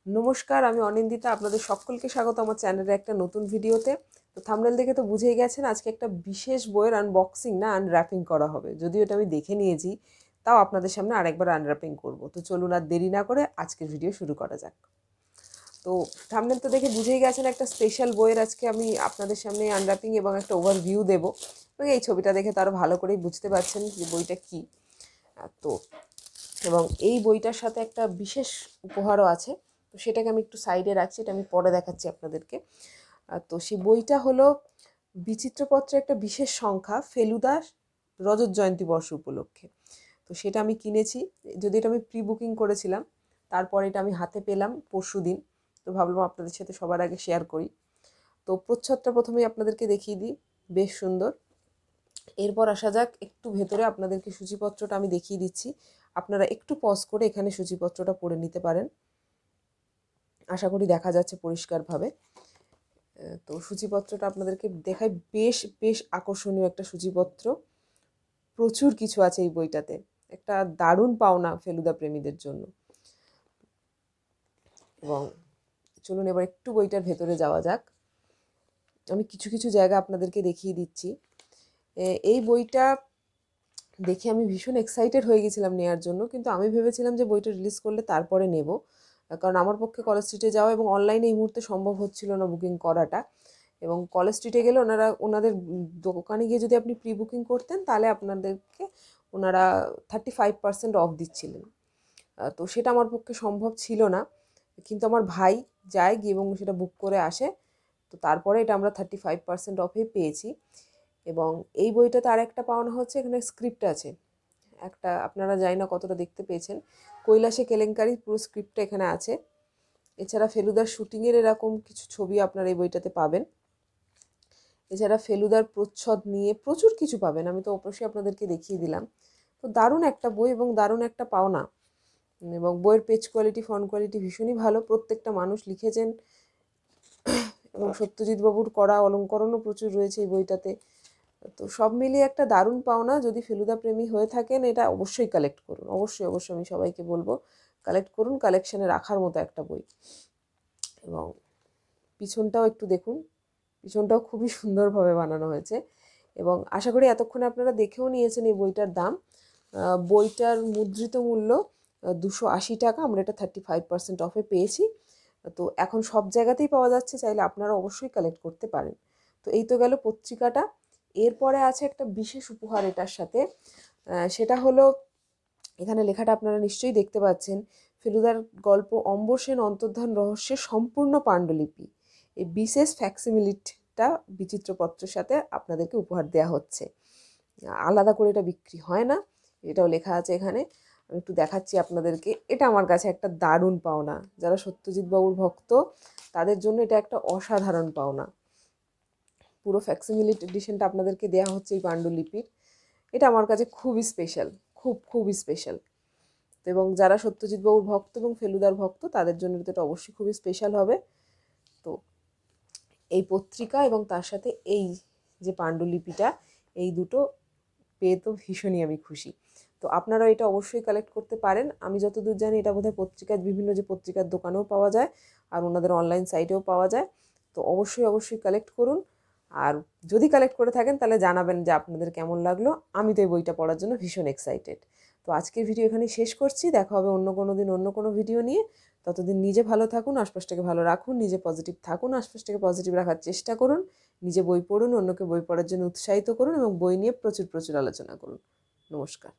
নমস্কার, আমি অনিন্দিতা। আপনাদের সকলকে স্বাগত আমার চ্যানেলে একটা নতুন ভিডিওতে। তো থাম্বনেল দেখে তো বুঝেই গেছেন আজকে একটা বিশেষ বইয়ের আনবক্সিং না আনর্যাপিং করা হবে। যদিও এটা আমি দেখে নিয়েছি, তাও আপনাদের সামনে আরেকবার আনর্যাপিং করব। তো চলুন আর দেরি না করে আজকের ভিডিও শুরু করা যাক। তো থাম্বনেল তো দেখে বুঝেই গেছেন একটা স্পেশাল বইয়ের আজকে আমি আপনাদের সামনে আনর্যাপিং এবং একটা ওভারভিউ দেবো। এবং এই ছবিটা দেখে তারা ভালো করেই বুঝতে পারছেন যে বইটা কী। তো এবং এই বইটার সাথে একটা বিশেষ উপহারও আছে। তো সেটাকে আমি একটু সাইডে রাখছি, এটা আমি পরে দেখাচ্ছি আপনাদেরকে। তো সেই বইটা হলো বিচিত্রপত্রের একটা বিশেষ সংখ্যা, ফেলুদা রজত জয়ন্তী বর্ষ উপলক্ষে। তো সেটা আমি কিনেছি, যদি এটা আমি প্রি বুকিং করেছিলাম, তারপর এটা আমি হাতে পেলাম পরশুদিন। তো ভাবলাম আপনাদের সাথে সবার আগে শেয়ার করি। তো প্রচ্ছদটা প্রথমেই আপনাদেরকে দেখিয়ে দিই, বেশ সুন্দর। এরপর আসা যাক একটু ভেতরে, আপনাদেরকে সূচিপত্রটা আমি দেখিয়ে দিচ্ছি। আপনারা একটু পজ করে এখানে সূচিপত্রটা পড়ে নিতে পারেন, আশা করি দেখা যাচ্ছে পরিষ্কারভাবে। তো সূচিপত্রটা আপনাদেরকে দেখাই, বেশ বেশ আকর্ষণীয় একটা সূচিপত্র। প্রচুর কিছু আছে এই বইটাতে, একটা দারুণ পাওনা ফেলুদা প্রেমীদের জন্য। এবং চলুন এবার একটু বইটার ভেতরে যাওয়া যাক। আমি কিছু কিছু জায়গা আপনাদেরকে দেখিয়ে দিচ্ছি। এই বইটা দেখে আমি ভীষণ এক্সাইটেড হয়ে গেছিলাম নেওয়ার জন্য, কিন্তু আমি ভেবেছিলাম যে বইটা রিলিজ করলে তারপরে নেব, কারণ আমার পক্ষে কলেজ স্ট্রিটে যাওয়া এবং অনলাইনে এই মুহূর্তে সম্ভব হচ্ছিল না বুকিং করাটা। এবং কলেজ স্ট্রিটে গেলে ওনাদের দোকানে গিয়ে যদি আপনি প্রি বুকিং করতেন, তাহলে আপনাদেরকে ওনারা 35% অফ দিচ্ছিলেন। তো সেটা আমার পক্ষে সম্ভব ছিল না, কিন্তু আমার ভাই যায় গিয়ে এবং সেটা বুক করে আসে। তো তারপরে এটা আমরা 35% অফে পেয়েছি। এবং এই বইটাতে আরেকটা পাওনা হচ্ছে, এখানে স্ক্রিপ্ট আছে একটা, আপনারা জানি না কতটা দেখতে পেয়েছেন, কৈলাসে কেলেঙ্কারি পুরো স্ক্রিপ্টটা এখানে আছে। এছাড়া ফেলুদার শুটিংয়ের এরকম কিছু ছবি আপনারা এই বইটাতে পাবেন। এছাড়া ফেলুদার প্রচ্ছদ নিয়ে প্রচুর কিছু পাবেন, আমি তো অবশ্যই আপনাদেরকে দেখিয়ে দিলাম। তো দারুণ একটা বই এবং দারুণ একটা পাওনা। এবং বইয়ের পেজ কোয়ালিটি, ফন্ট কোয়ালিটি ভীষণই ভালো, প্রত্যেকটা মানুষ লিখেছেন। এবং সত্যজিৎ বাবুর করা অলঙ্করণও প্রচুর রয়েছে এই বইটাতে। তো সব মিলিয়ে একটা দারুণ পাওনা। যদি ফেলুদা প্রেমী হয়ে থাকেন, এটা অবশ্যই কালেক্ট করুন, অবশ্যই অবশ্যই আমি সবাইকে বলবো কালেক্ট করুন, কালেকশানে রাখার মতো একটা বই। এবং পিছনটাও একটু দেখুন, পিছনটাও খুবই সুন্দরভাবে বানানো হয়েছে। এবং আশা করি এতক্ষণে আপনারা দেখেও নিয়েছেন এই বইটার দাম। বইটার মুদ্রিত মূল্য 280 টাকা, আমরা এটা 35% অফে পেয়েছি। তো এখন সব জায়গাতেই পাওয়া যাচ্ছে, চাইলে আপনারা অবশ্যই কালেক্ট করতে পারেন। তো এই তো গেল পত্রিকাটা। এরপরে আছে একটা বিশেষ উপহার এটার সাথে, সেটা হলো, এখানে লেখাটা আপনারা নিশ্চয়ই দেখতে পাচ্ছেন, ফেলুদার গল্প অম্বর সেন অন্তর্ধান রহস্যের সম্পূর্ণ পাণ্ডুলিপি। এই বিশেষ ফ্যাক্সিমিলিটটা বিচিত্রপত্রের সাথে আপনাদেরকে উপহার দেওয়া হচ্ছে, আলাদা করে এটা বিক্রি হয় না, এটাও লেখা আছে এখানে। আমি একটু দেখাচ্ছি আপনাদেরকে। এটা আমার কাছে একটা দারুণ পাওনা, যারা সত্যজিৎ বাবুর ভক্ত তাদের জন্য এটা একটা অসাধারণ পাওনা। পুরো ফ্যাক্সিমিলিট এডিশনটা আপনাদেরকে দেওয়া হচ্ছে এই পাণ্ডুলিপির। এটা আমার কাছে খুবই স্পেশাল, খুবই স্পেশাল। তো এবং যারা সত্যজিৎ বাবুর ভক্ত এবং ফেলুদার ভক্ত তাদের জন্য তো এটা অবশ্যই খুবই স্পেশাল হবে। তো এই পত্রিকা এবং তার সাথে এই যে পাণ্ডুলিপিটা, এই দুটো পেয়ে তো ভীষণই আমি খুশি। তো আপনারা এটা অবশ্যই কালেক্ট করতে পারেন। আমি যতদূর জানি এটা বোধহয় পত্রিকার, বিভিন্ন যে পত্রিকার দোকানেও পাওয়া যায়, আর ওনাদের অনলাইন সাইটেও পাওয়া যায়। তো অবশ্যই কালেক্ট করুন। আর যদি কালেক্ট করে থাকেন তাহলে জানাবেন যে আপনাদের কেমন লাগলো। আমি তো এই বইটা পড়ার জন্য ভীষণ এক্সাইটেড। তো আজকের ভিডিও এখানেই শেষ করছি, দেখা হবে অন্য কোনো দিন অন্য কোনো ভিডিও নিয়ে। ততদিন নিজে ভালো থাকুন, আশপাশটাকে ভালো রাখুন, নিজে পজিটিভ থাকুন, আশপাশটাকে পজিটিভ রাখার চেষ্টা করুন। নিজে বই পড়ুন, অন্যকে বই পড়ার জন্য উৎসাহিত করুন এবং বই নিয়ে প্রচুর আলোচনা করুন। নমস্কার।